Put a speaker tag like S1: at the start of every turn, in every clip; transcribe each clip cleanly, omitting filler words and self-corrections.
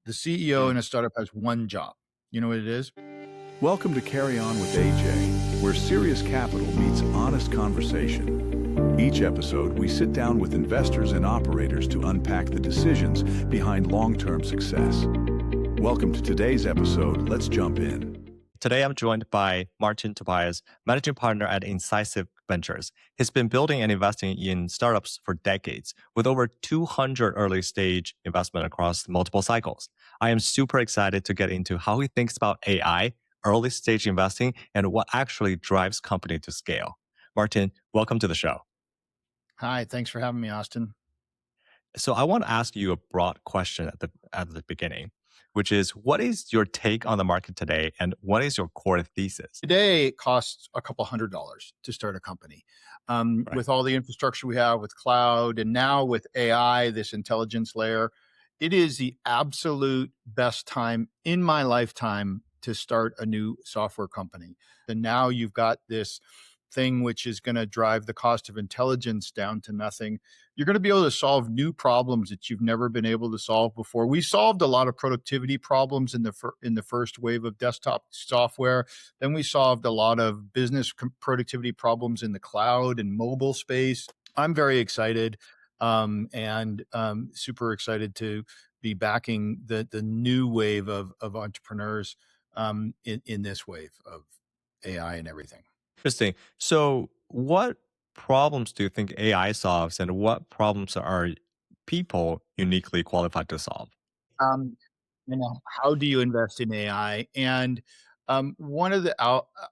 S1: The CEO
S2: Mm.
S1: in a startup has one job. You know what it is?
S3: Welcome to Carry On with AJ, where serious capital meets honest conversation. Each episode, we sit down with investors and operators to unpack the decisions behind long-term success. Welcome to today's episode. Let's jump in.
S2: Today, I'm joined by Martin Tobias, managing partner at Incisive Ventures. He's been building and investing in startups for decades, with over 200 early stage investment across multiple cycles. I am super excited to get into how he thinks about AI, early stage investing, and what actually drives company to scale. Martin, welcome to the show.
S1: Hi, thanks for having me, Austin.
S2: So I want to ask you a broad question at the beginning, which is what is your take on the market today and what is your core thesis?
S1: Today, it costs a couple $100 to start a company.
S2: Right.
S1: With all the infrastructure we have with cloud and now with AI, this intelligence layer, it is the absolute best time in my lifetime to start a new software company. And now you've got this thing which is going to drive the cost of intelligence down to nothing. You're going to be able to solve new problems that you've never been able to solve before. We solved a lot of productivity problems in the first wave of desktop software. Then we solved a lot of business productivity problems in the cloud and mobile space. I'm very excited and super excited to be backing the new wave of entrepreneurs in this wave of AI and everything.
S2: Interesting. So, what problems do you think AI solves, and what problems are people uniquely qualified to solve?
S1: Um, how do you invest in AI? And one of the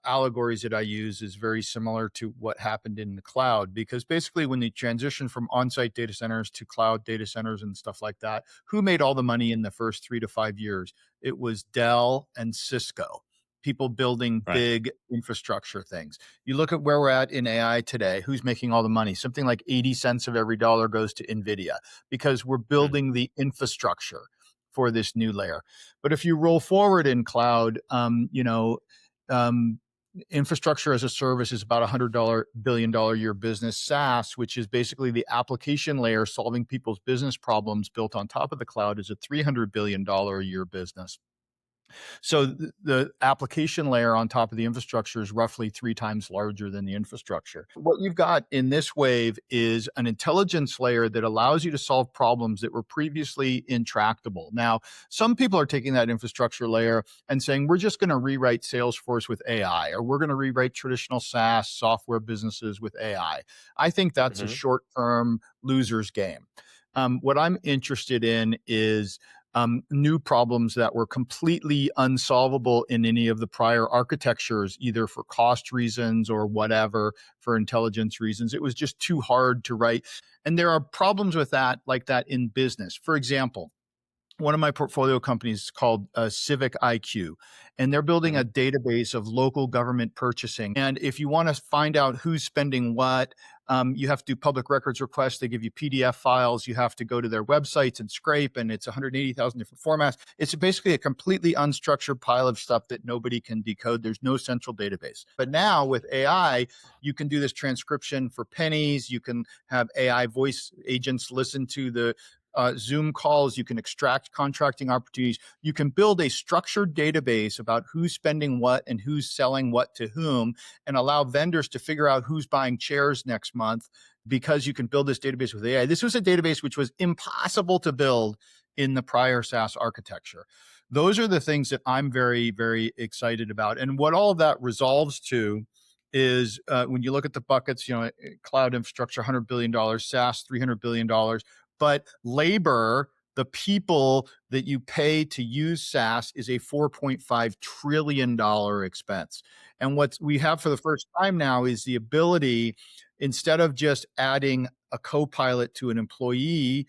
S1: allegories that I use is very similar to what happened in the cloud, because basically, when they transition from on-site data centers to cloud data centers and stuff like that, who made all the money in the first 3 to 5 years? It was Dell and Cisco. People building
S2: Right.
S1: big infrastructure things. You look at where we're at in AI today, who's making all the money? Something like 80 cents of every dollar goes to NVIDIA because we're
S2: Mm.
S1: building the infrastructure for this new layer. But if you roll forward in cloud, um, infrastructure as a service is about $100 billion a year business. SaaS, which is basically the application layer solving people's business problems built on top of the cloud, is a $300 billion a year business. So the application layer on top of the infrastructure is roughly 3 times larger than the infrastructure. What you've got in this wave is an intelligence layer that allows you to solve problems that were previously intractable. Now, some people are taking that infrastructure layer and saying, we're just going to rewrite Salesforce with AI, or we're going to rewrite traditional SaaS software businesses with AI. I think that's a
S2: Mhm.
S1: short-term loser's game. What I'm interested in is new problems that were completely unsolvable in any of the prior architectures, either for cost reasons or whatever, for intelligence reasons. It was just too hard to write. And there are problems with that, like that in business. For example, one of my portfolio companies is called Civic IQ, and they're building a
S2: Mhm.
S1: database of local government purchasing. And if you want to find out who's spending what, you have to do public records requests. They give you PDF files. You have to go to their websites and scrape, and it's 180,000 different formats. It's basically a completely unstructured pile of stuff that nobody can decode. There's no central database. But now with AI, you can do this transcription for pennies. You can have AI voice agents listen to the Zoom calls. You can extract contracting opportunities. You can build a structured database about who's spending what and who's selling what to whom, and allow vendors to figure out who's buying chairs next month because you can build this database with AI. This was a database which was impossible to build in the prior SaaS architecture. Those are the things that I'm very, very excited about. And what all of that resolves to is when you look at the buckets, cloud infrastructure, $100 billion, SaaS, $300 billion. But labor, the people that you pay to use SaaS, is a $4.5 trillion expense. And what we have for the first time now is the ability, instead of just adding a co-pilot to an employee,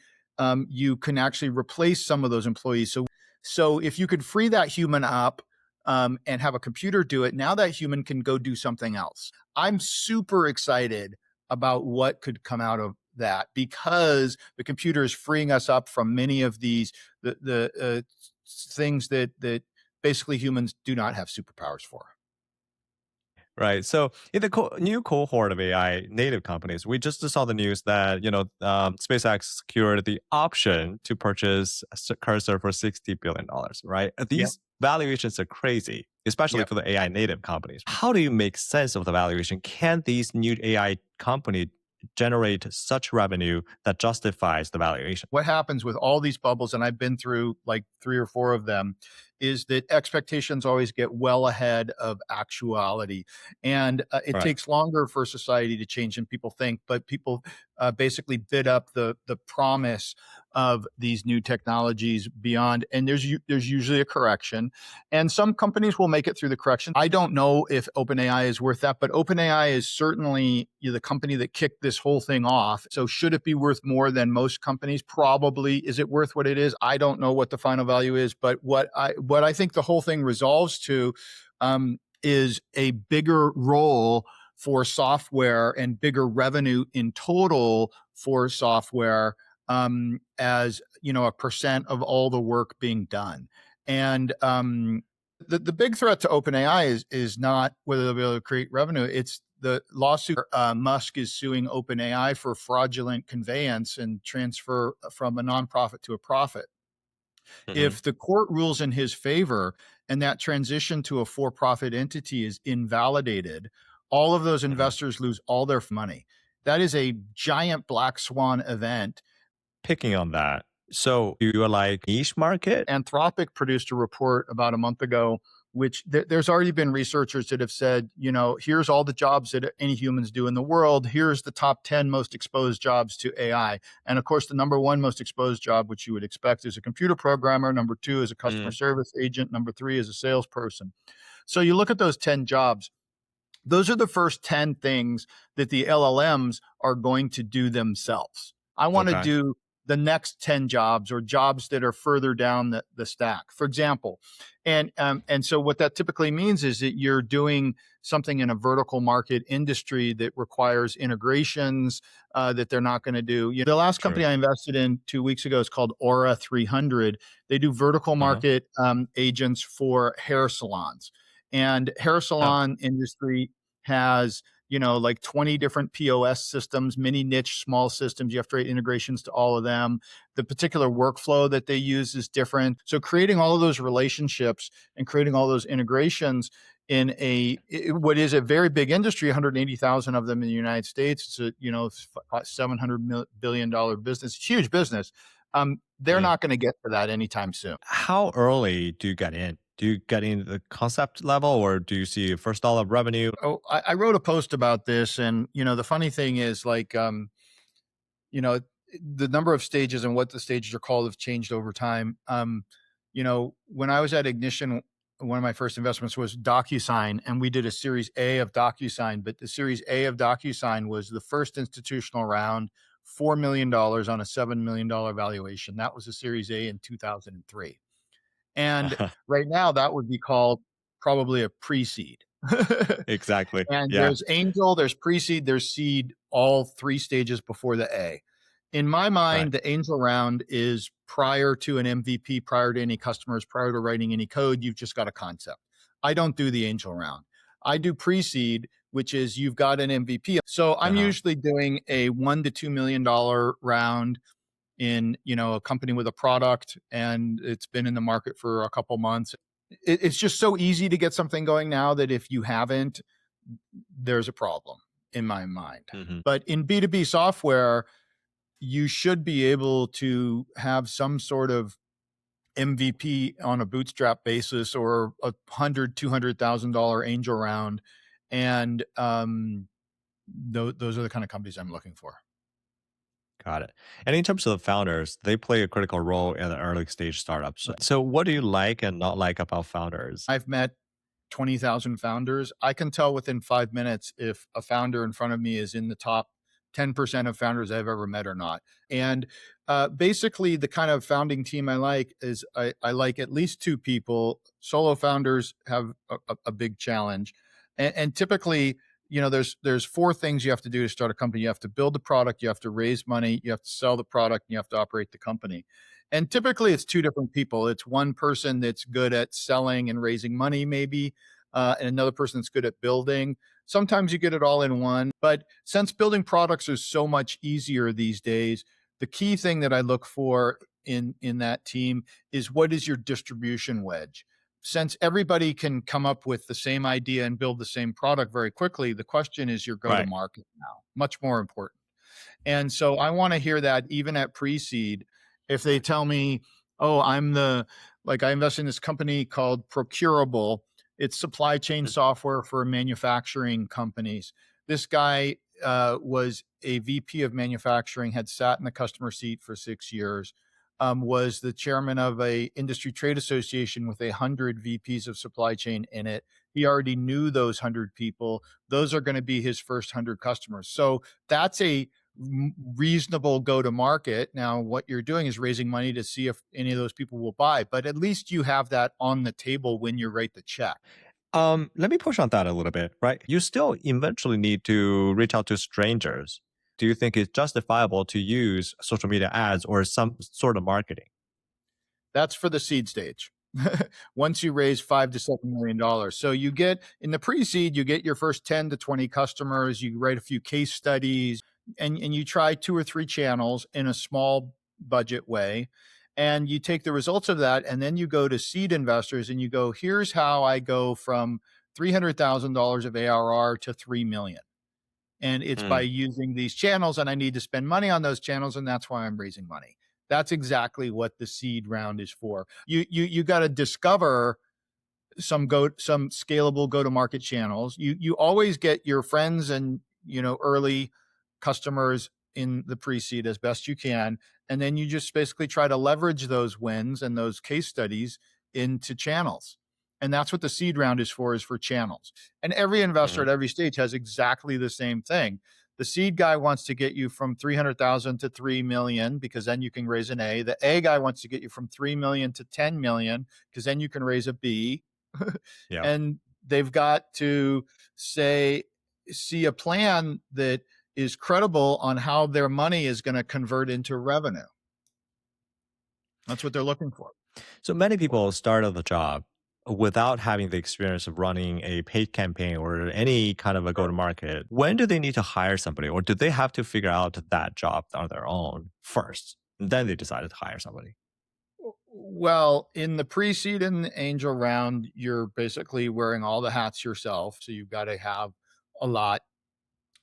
S1: you can actually replace some of those employees. So if you could free that human up and have a computer do it, now that human can go do something else. I'm super excited about what could come out of that, because the computer is freeing us up from many of the things that basically humans do not have superpowers for.
S2: Right. So in the new cohort of AI native companies, we just saw the news that SpaceX secured the option to purchase Cursor for $60 billion. Right.
S1: Yep.
S2: These valuations are crazy, especially
S1: Yep.
S2: for the AI native companies. How do you make sense of the valuation? Can these new AI companies generate such revenue that justifies the valuation?
S1: What happens with all these bubbles, and I've been through like 3 or 4 of them, is that expectations always get well ahead of actuality. And it
S2: Right.
S1: takes longer for society to change than people think, but people basically bid up the promise of these new technologies beyond, and there's usually a correction, and some companies will make it through the correction. I don't know if OpenAI is worth that, but OpenAI is certainly the company that kicked this whole thing off. So should it be worth more than most companies? Probably. Is it worth what it is? I don't know what the final value is, but what I think the whole thing resolves to is a bigger role for software and bigger revenue in total for software, as a percent of all the work being done. And the big threat to OpenAI is not whether they'll be able to create revenue. It's the lawsuit. Musk is suing OpenAI for fraudulent conveyance and transfer from a nonprofit to a profit.
S2: Hmm.
S1: If the court rules in his favor and that transition to a for-profit entity is invalidated, all of those
S2: Hmm.
S1: investors lose all their money. That is a giant black swan event.
S2: Picking on that. So you're like niche market?
S1: Anthropic produced a report about a month ago, which there's already been researchers that have said, here's all the jobs that any humans do in the world. Here's the top 10 most exposed jobs to AI. And of course, the number one most exposed job, which you would expect, is a computer programmer. Number two is a customer
S2: Mm,
S1: service agent. Number three is a salesperson. So you look at those 10 jobs. Those are the first 10 things that the LLMs are going to do themselves. I want to
S2: okay.
S1: do the next 10 jobs or jobs that are further down the stack, for example. And so what that typically means is that you're doing something in a vertical market industry that requires integrations that they're not going to do. The last
S2: True.
S1: company I invested in 2 weeks ago is called Aura 300. They do vertical
S2: Uh-huh.
S1: market agents for hair salons. And hair
S2: Oh,
S1: salon industry has like 20 different POS systems, many niche small systems. You have to create integrations to all of them. The particular workflow that they use is different. So creating all of those relationships and creating all those integrations in what is a very big industry, 180,000 of them in the United States. It's a $700 billion business, huge business. They're
S2: mm.
S1: not going to get to that anytime soon.
S2: How early do you get in? Do you get in the concept level or do you see first dollar of revenue?
S1: Oh, I wrote a post about this, and the funny thing is, like, you know, the number of stages and what the stages are called have changed over time. When I was at Ignition, one of my first investments was DocuSign, and we did a Series A of DocuSign. But the Series A of DocuSign was the first institutional round, $4 million on a $7 million valuation. That was a Series A in 2003. And right now, that would be called probably a pre-seed.
S2: Exactly.
S1: And
S2: Yeah.
S1: there's angel, there's pre-seed, there's seed, all 3 stages before the A. In my
S2: Right.
S1: mind, the angel round is prior to an MVP, prior to any customers, prior to writing any code. You've just got a concept. I don't do the angel round. I do pre-seed, which is you've got an MVP. So I'm
S2: Uh-huh.
S1: usually doing a $1 to $2 million round in a company with a product, and it's been in the market for a couple months. It's just so easy to get something going now that if you haven't, there's a problem in my mind.
S2: Hmm.
S1: But in B2B software, you should be able to have some sort of MVP on a bootstrap basis or a $100,000 to $200,000 angel round. And those are the kind of companies I'm looking for.
S2: Got it. And in terms of the founders, they play a critical role in the early stage startups. So what do you like and not like about founders?
S1: I've met 20,000 founders. I can tell within 5 minutes if a founder in front of me is in the top 10% of founders I've ever met or not. And basically, the kind of founding team I like is I like at least 2 people. Solo founders have a big challenge. And typically, there's 4 things you have to do to start a company. You have to build the product, you have to raise money, you have to sell the product, and you have to operate the company. And typically, it's 2 different people. It's one person that's good at selling and raising money, maybe. and another person that's good at building. Sometimes you get it all in one. But since building products is so much easier these days, the key thing that I look for in that team is what is your distribution wedge? Since everybody can come up with the same idea and build the same product very quickly, the question is your go to
S2: Right.
S1: market now, much more important. And so I want to hear that even at pre-seed, if they tell me, oh, I invest in this company called Procurable. It's supply chain
S2: Mm.
S1: software for manufacturing companies. This guy was a VP of manufacturing, had sat in the customer seat for 6 years, was the chairman of a industry trade association with 100 VPs of supply chain in it. He already knew those 100 people. Those are going to be his first 100 customers. So that's a reasonable go to market. Now, what you're doing is raising money to see if any of those people will buy, but at least you have that on the table when you write the check.
S2: Let me push on that a little bit, right? You still eventually need to reach out to strangers. Do you think it's justifiable to use social media ads or some sort of marketing?
S1: That's for the seed stage. Once you raise $5 to $7 million. So you get in the pre-seed, you get your first 10 to 20 customers, you write a few case studies, and you try 2 or 3 channels in a small budget way. And you take the results of that, and then you go to seed investors and you go, here's how I go from $300,000 of ARR to 3 million. And it's by
S2: Mm,
S1: using these channels, and I need to spend money on those channels, and that's why I'm raising money. That's exactly what the seed round is for. You got to discover some scalable go to market channels. You always get your friends and early customers in the pre-seed as best you can, and then you just basically try to leverage those wins and those case studies into channels. And that's what the seed round is for channels. And every investor
S2: mhm.
S1: at every stage has exactly the same thing. The seed guy wants to get you from 300,000 to 3 million because then you can raise an A. The A guy wants to get you from 3 million to 10 million because then you can raise a B.
S2: Yeah.
S1: And they've got to say see a plan that is credible on how their money is going to convert into revenue. That's what they're looking for.
S2: So many people start on the job without having the experience of running a paid campaign or any kind of a go to market. When do they need to hire somebody, or do they have to figure out that job on their own first? And then they decided to hire somebody.
S1: Well, in the pre-seed and the angel round, you're basically wearing all the hats yourself. So you've got to have a lot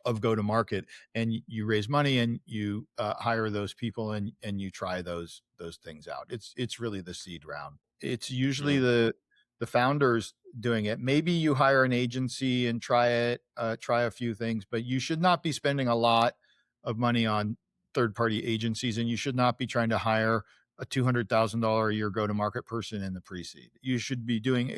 S1: of go to market, and you raise money and you hire those people, and you try those things out. It's really the seed round. It's usually
S2: Mm,
S1: the founders doing it. Maybe you hire an agency and try a few things, but you should not be spending a lot of money on third party agencies, and you should not be trying to hire a $200,000 a year go to market person in the pre-seed. You should be doing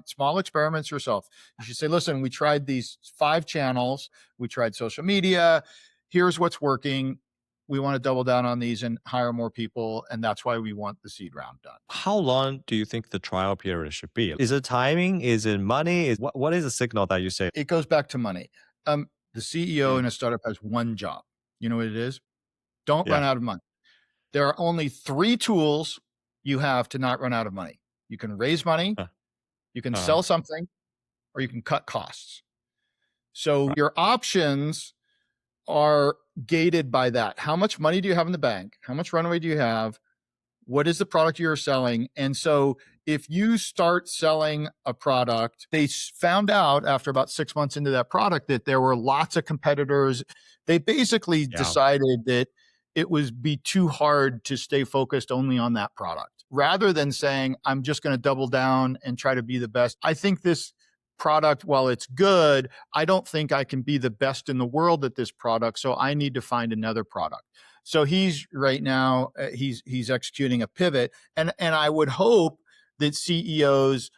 S1: small experiments yourself. You should say, listen, we tried these 5 channels. We tried social media. Here's what's working. We want to double down on these and hire more people. And that's why we want the seed round done.
S2: How long do you think the trial period should be? Is it timing? Is it money? What is the signal that you say?
S1: It goes back to money. The CEO
S2: Mm,
S1: in a startup has one job. You know what it is? Don't run
S2: yeah.
S1: out of money. There are only 3 tools you have to not run out of money. You can raise money,
S2: Uh,
S1: you can
S2: uh,
S1: sell something, or you can cut costs. So
S2: right.
S1: your options are gated by that. How much money do you have in the bank? How much runway do you have? What is the product you're selling? And so if you start selling a product, they found out after about 6 months into that product that there were lots of competitors. They basically
S2: Yeah.
S1: decided that it would be too hard to stay focused only on that product rather than saying, I'm just going to double down and try to be the best. I think this product, while it's good, I don't think I can be the best in the world at this product. So I need to find another product. So he's right now, he's executing a pivot. And I would hope that CEOs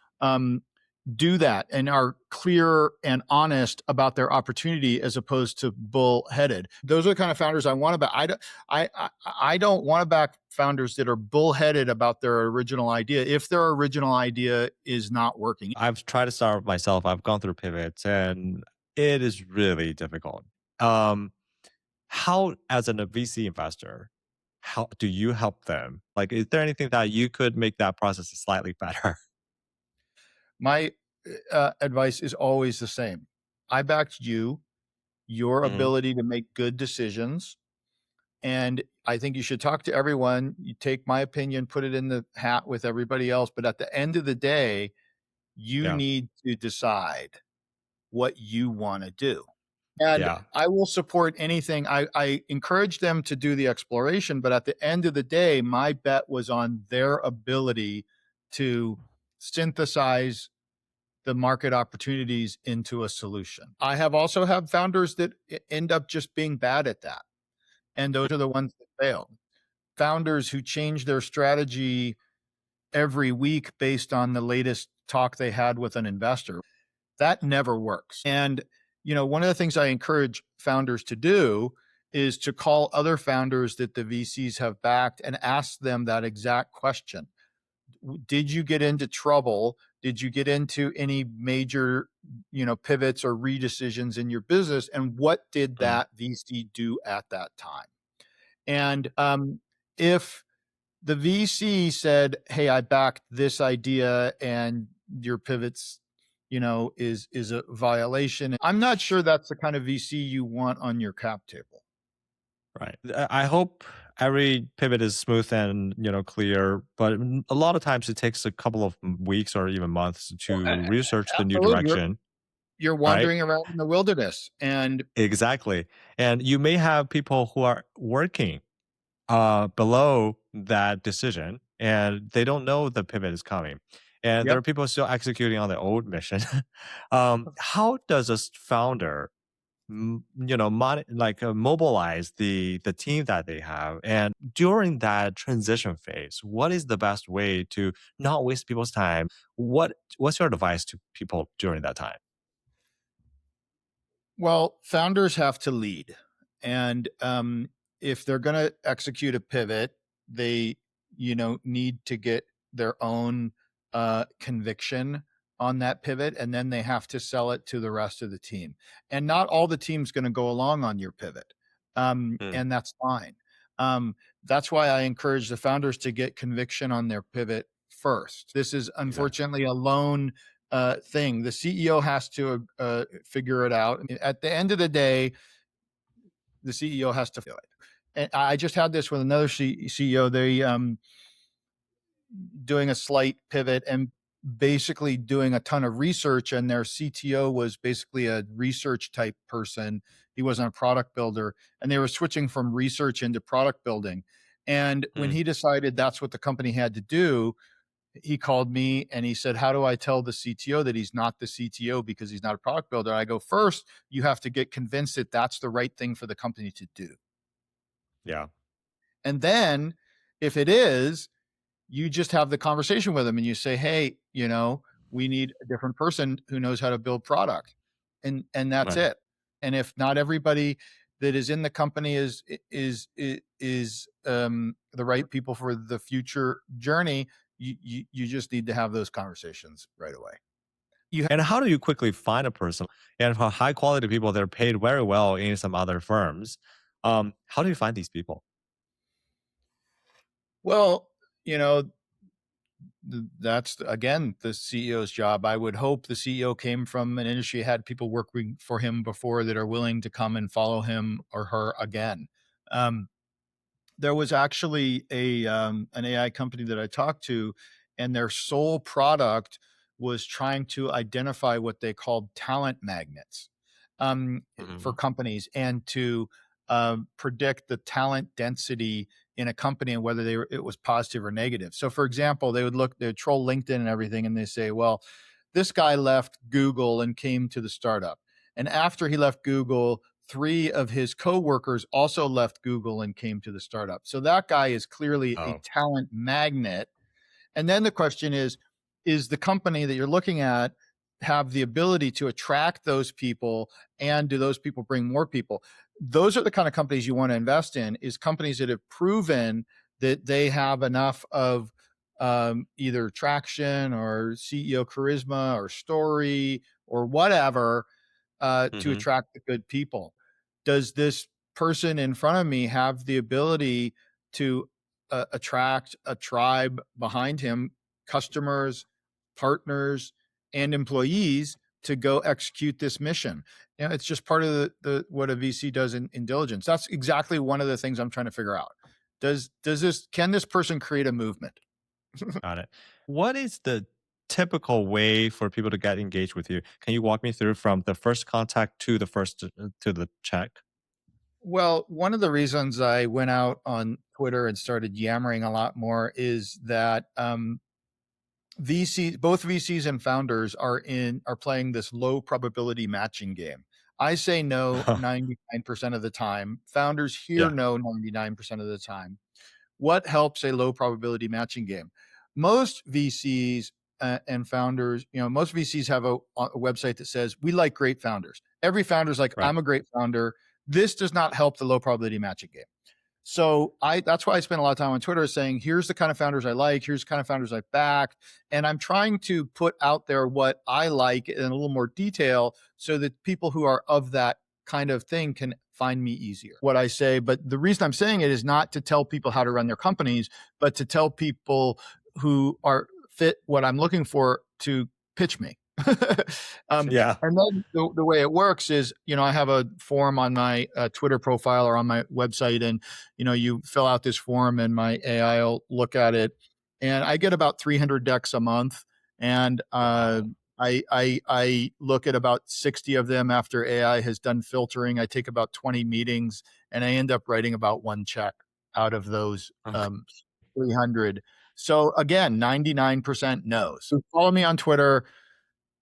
S1: do that and are clear and honest about their opportunity as opposed to bullheaded. Those are the kind of founders I want to back. I don't want to back founders that are bullheaded about their original idea if their original idea is not working.
S2: I've tried to start myself. I've gone through pivots and it is really difficult. Um, how, as a VC investor, how do you help them? Like, is there anything that you could make that process slightly better?
S1: My advice is always the same. I backed you, your
S2: Hmm.
S1: ability to make good decisions. And I think you should talk to everyone. You take my opinion, put it in the hat with everybody else. But at the end of the day, you
S2: Yeah.
S1: need to decide what you want to do. And
S2: Yeah.
S1: I will support anything. I encourage them to do the exploration, but at the end of the day, my bet was on their ability to synthesize the market opportunities into a solution. I have also had founders that end up just being bad at that. And those are the ones that fail. Founders who change their strategy every week based on the latest talk they had with an investor, that never works. And, one of the things I encourage founders to do is to call other founders that the VCs have backed and ask them that exact question. Did you get into trouble? Did you get into any major, pivots or redecisions in your business? And what did
S2: Mm.
S1: that VC do at that time? And if the VC said, "Hey, I backed this idea and your pivots, is a violation." I'm not sure that's the kind of VC you want on your cap table.
S2: Right. I hope every pivot is smooth and clear, but a lot of times it takes a couple of weeks or even months
S1: Well,
S2: to research the new
S1: absolutely.
S2: direction,
S1: You're
S2: right?
S1: wandering around in the wilderness and
S2: Exactly. And you may have people who are working below that decision and they don't know the pivot is coming. And there
S1: yep.
S2: are people still executing on their old mission. How does a founder mobilize the team that they have, and during that transition phase, what is the best way to not waste people's time? What's your advice to people during that time?
S1: Well, founders have to lead. And if they're going to execute a pivot, they, need to get their own conviction on that pivot. And then they have to sell it to the rest of the team. And not all the team's going to go along on your pivot.
S2: Mm,
S1: And that's fine. That's why I encourage the founders to get conviction on their pivot first. This is
S2: exactly.
S1: unfortunately a lone thing. The CEO has to figure it out. At the end of the day, the CEO has to feel it. And I just had this with another CEO. They doing a slight pivot and basically doing a ton of research, and their CTO was basically a research type person. He wasn't a product builder, and they were switching from research into product building. And when
S2: Mm,
S1: he decided that's what the company had to do, he called me and he said, "How do I tell the CTO that he's not the CTO because he's not a product builder?" I go, "First, you have to get convinced that that's the right thing for the company to do.
S2: yeah.
S1: And then if it is, you just have the conversation with him and you say, "Hey, we need a different person who knows how to build product." And that's
S2: Right.
S1: it. And if not everybody that is in the company is the right people for the future journey, you just need to have those conversations right away. You
S2: And how do you quickly find a person? And for high quality people, they're paid very well in some other firms. How do you find these people?
S1: Well, you know, that's again the CEO's job. I would hope the CEO came from an industry, had people working for him before that are willing to come and follow him or her again. Um, there was actually an AI company that I talked to, and their sole product was trying to identify what they called talent magnets for
S2: Hmm.
S1: companies and to predict the talent density in a company and whether it was positive or negative. So, for example, they would troll LinkedIn and everything, and they say, "Well, this guy left Google and came to the startup, and after he left Google, three of his coworkers also left Google and came to the startup. So that guy is clearly a
S2: Oh,
S1: talent magnet." And then the question is the company that you're looking at have the ability to attract those people, and do those people bring more people? Those are the kind of companies you want to invest in, is companies that have proven that they have enough of either traction or CEO charisma or story or whatever to
S2: hmm,
S1: attract the good people. Does this person in front of me have the ability to attract a tribe behind him, customers, partners, and employees to go execute this mission. It's just part of the what a VC does in diligence. That's exactly one of the things I'm trying to figure out. Can this person create a movement?
S2: Got it. What is the typical way for people to get engaged with you? Can you walk me through from the first contact to the first to the check?
S1: Well, one of the reasons I went out on Twitter and started yammering a lot more is that both VCs and founders are playing this low probability matching game. I say no 99% of the time. Founders here
S2: Yeah,
S1: no 99% of the time. What helps a low probability matching game? Most VCs and founders, most VCs have a website that says we like great founders. Every founder's like,
S2: right.
S1: I'm a great founder. This does not help the low probability matching game. So that's why I spend a lot of time on Twitter saying, here's the kind of founders I like, here's the kind of founders I back. And I'm trying to put out there what I like in a little more detail so that people who are of that kind of thing can find me easier. What I say, but the reason I'm saying it is not to tell people how to run their companies, but to tell people who are fit what I'm looking for to pitch me.
S2: Yeah.
S1: And then the way it works is, I have a form on my Twitter profile or on my website, and you fill out this form, and my AI will look at it, and I get about 300 decks a month, and
S2: Wow.
S1: I look at about 60 of them after AI has done filtering. I take about 20 meetings, and I end up writing about one check out of those
S2: Okay.
S1: 300. So again, 99% no. So follow me on Twitter.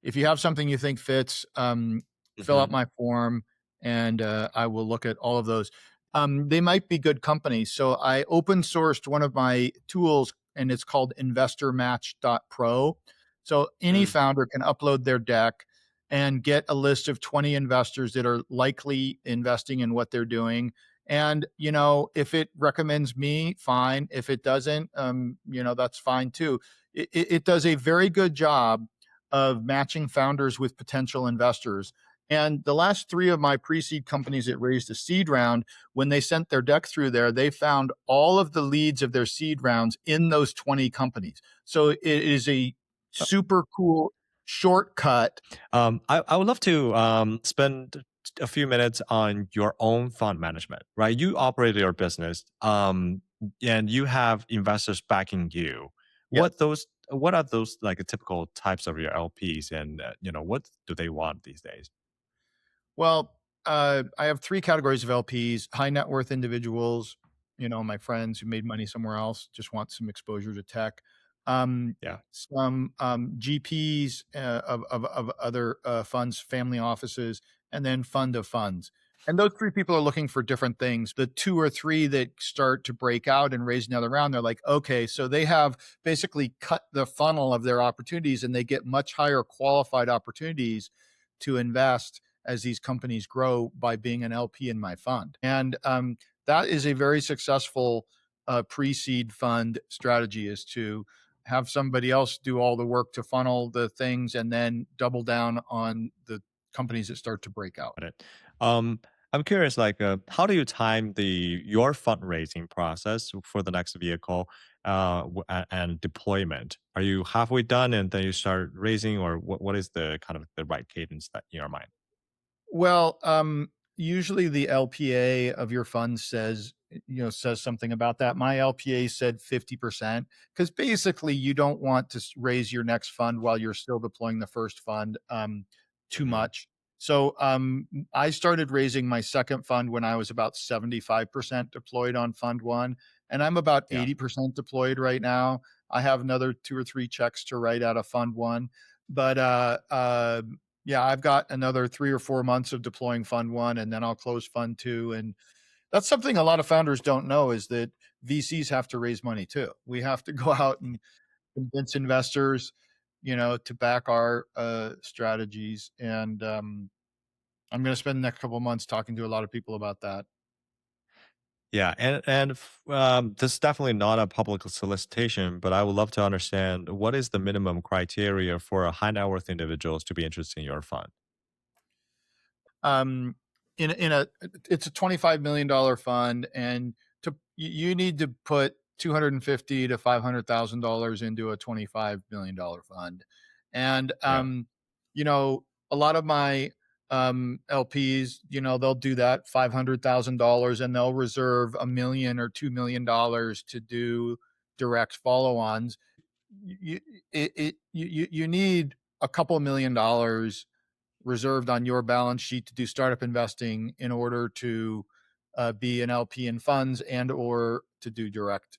S1: If you have something you think fits, fill out
S2: Mhm.
S1: my form, and I will look at all of those. They might be good companies. So I open sourced one of my tools, and it's called investormatch.pro. So any
S2: Mm.
S1: founder can upload their deck and get a list of 20 investors that are likely investing in what they're doing. And, if it recommends me, fine. If it doesn't, that's fine too. It does a very good job of matching founders with potential investors. And the last three of my pre-seed companies that raised a seed round, when they sent their deck through there, they found all of the leads of their seed rounds in those 20 companies. So it is a super cool shortcut.
S2: I would love to spend a few minutes on your own fund management, right? You operate your business, and you have investors backing you.
S1: Yeah.
S2: What are those like typical types of your LPs, and what do they want these days?
S1: Well, I have three categories of LPs: high net worth individuals, my friends who made money somewhere else, just want some exposure to tech.
S2: Yeah,
S1: Some GPs of other funds, family offices, and then fund of funds. And those three people are looking for different things. The two or three that start to break out and raise another round, they're like, okay, so they have basically cut the funnel of their opportunities, and they get much higher qualified opportunities to invest as these companies grow by being an LP in my fund. And that is a very successful pre-seed fund strategy, is to have somebody else do all the work to funnel the things and then double down on the companies that start to break out.
S2: got it. Um, I'm curious, like, how do you time your fundraising process for the next vehicle and deployment? Are you halfway done and then you start raising, or what is the kind of the right cadence that in your mind?
S1: Well, usually the LPA of your fund says something about that. My LPA said 50%, because basically you don't want to raise your next fund while you're still deploying the first fund too
S2: Hmm.
S1: much. So I started raising my second fund when I was about 75% deployed on fund one, and I'm about
S2: Yeah.
S1: 80% deployed right now. I have another two or three checks to write out of fund one, but yeah, I've got another 3 or 4 months of deploying fund 1, and then I'll close fund 2, and that's something a lot of founders don't know, is that VCs have to raise money too. We have to go out and convince investors, to back our, strategies, and, I'm gonna spend the next couple of months talking to a lot of people about that.
S2: Yeah, this is definitely not a public solicitation, but I would love to understand what is the minimum criteria for a high net worth individuals to be interested in your fund.
S1: Um, in a it's a $25 million fund, and you need to put 250 to $500,000 into a $25 million fund. And,
S2: Yeah.
S1: you know, a lot of my LPs, you know, they'll do that $500,000 and they'll reserve a million or $2 million to do direct follow-ons. You, you need a couple $1 million reserved on your balance sheet to do startup investing in order to be an LP in funds and or to do direct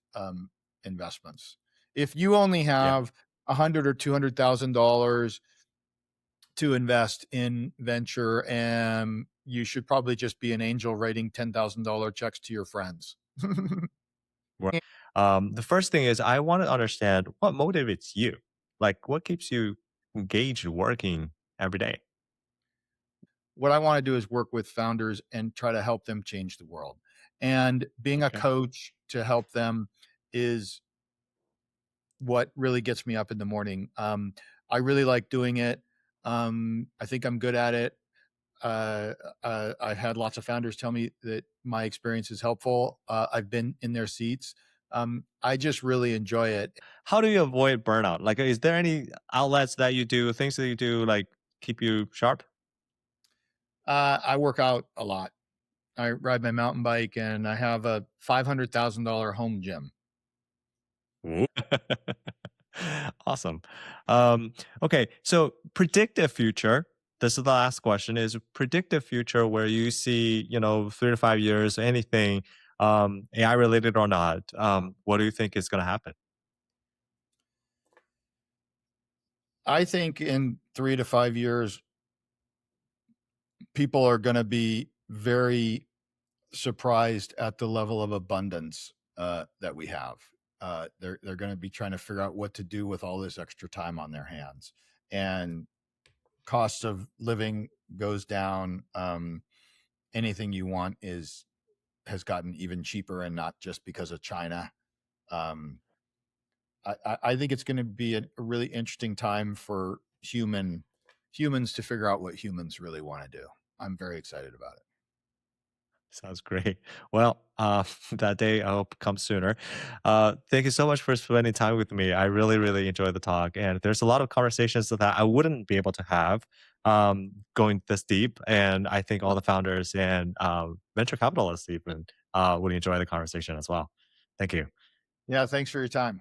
S1: investments. If you only
S2: Yeah.
S1: have 100 or $200,000 to invest in venture, and you should probably just be an angel writing $10,000 checks to your friends.
S2: Right. The first thing is I want to understand what motivates you. Like, what keeps you engaged working every day?
S1: What I want to do is work with founders and try to help them change the world. And being a
S2: Okay.
S1: coach to help them is what really gets me up in the morning. I really like doing it. I think I'm good at it. Uh, I've had lots of founders tell me that my experience is helpful. I've been in their seats. I just really enjoy it.
S2: How do you avoid burnout? Like, is there any outlets that you do, things that you do, like keep you sharp?
S1: I work out a lot. I ride my mountain bike, and I have a $500,000 home gym.
S2: Ooh. Awesome. Okay, so predictive future. This is the last question. Is predictive future where you see, 3 to 5 years, anything AI related or not? What do you think is going to happen?
S1: I think in 3 to 5 years, people are going to be very surprised at the level of abundance that we have. They're going to be trying to figure out what to do with all this extra time on their hands, and cost of living goes down. Anything you want is has gotten even cheaper, and not just because of China. Um, I think it's going to be a really interesting time for humans to figure out what humans really want to do. I'm very excited about it.
S2: Sounds great. Well, that day I hope comes sooner. Thank you so much for spending time with me. I really, really enjoyed the talk, and there's a lot of conversations that I wouldn't be able to have going this deep. And I think all the founders and venture capitalists even would enjoy the conversation as well. Thank you.
S1: Yeah, thanks for your time.